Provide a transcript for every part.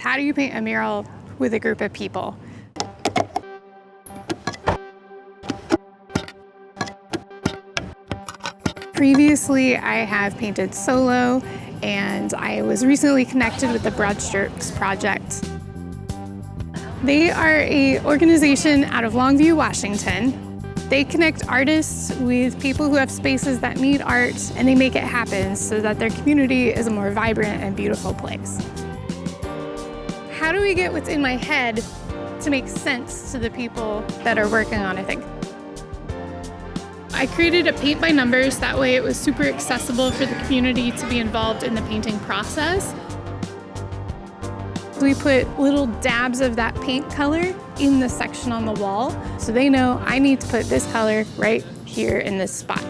How do you paint a mural with a group of people? Previously, I have painted solo, and I was recently connected with the Broadstrokes project. They are an organization out of Longview, Washington. They connect artists with people who have spaces that need art, and they make it happen so that their community is a more vibrant and beautiful place. How do we get what's in my head to make sense to the people that are working on it? I created a paint by numbers, that way it was super accessible for the community to be involved in the painting process. We put little dabs of that paint color in the section on the wall, so they know I need to put this color right here in this spot.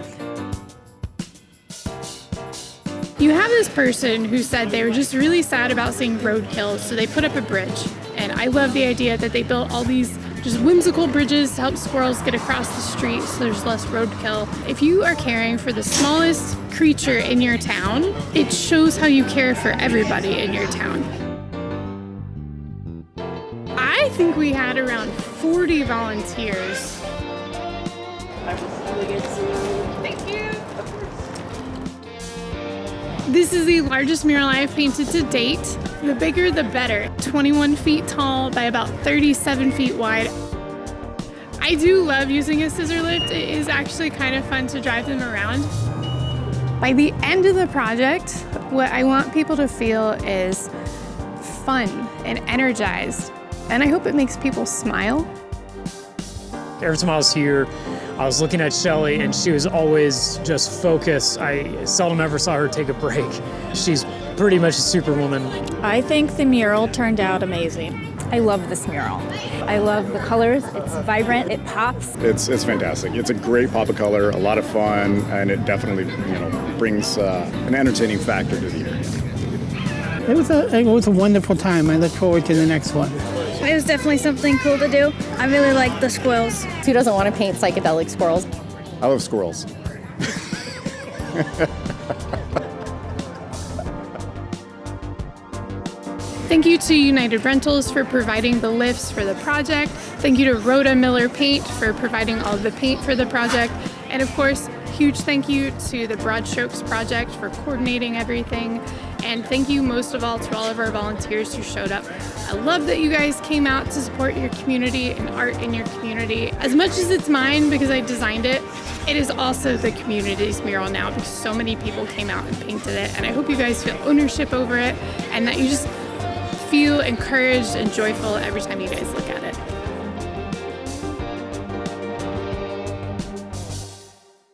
You have this person who said they were just really sad about seeing roadkill, so they put up a bridge. And I love the idea that they built all these just whimsical bridges to help squirrels get across the street so there's less roadkill. If you are caring for the smallest creature in your town, it shows how you care for everybody in your town. I think we had around 40 volunteers. Thank you. This is the largest mural I've painted to date. The bigger, the better. 21 feet tall by about 37 feet wide. I do love using a scissor lift. It is actually kind of fun to drive them around. By the end of the project, what I want people to feel is fun and energized. And I hope it makes people smile. Every time I was here, I was looking at Shelly and she was always just focused. I seldom ever saw her take a break. She's pretty much a superwoman. I think the mural turned out amazing. I love this mural. I love the colors. It's vibrant. It pops. It's fantastic. It's a great pop of color, a lot of fun, and it definitely brings an entertaining factor to the area. It was a wonderful time. I look forward to the next one. It was definitely something cool to do. I really like the squirrels. Who doesn't want to paint psychedelic squirrels? I love squirrels. Thank you to United Rentals for providing the lifts for the project. Thank you to Rhoda Miller Paint for providing all of the paint for the project. And of course, huge thank you to the Broadstrokes project for coordinating everything. And thank you most of all to all of our volunteers who showed up. I love that you guys came out to support your community and art in your community. As much as it's mine because I designed it, it is also the community's mural now because so many people came out and painted it. And I hope you guys feel ownership over it and that you just feel encouraged and joyful every time you guys look at it.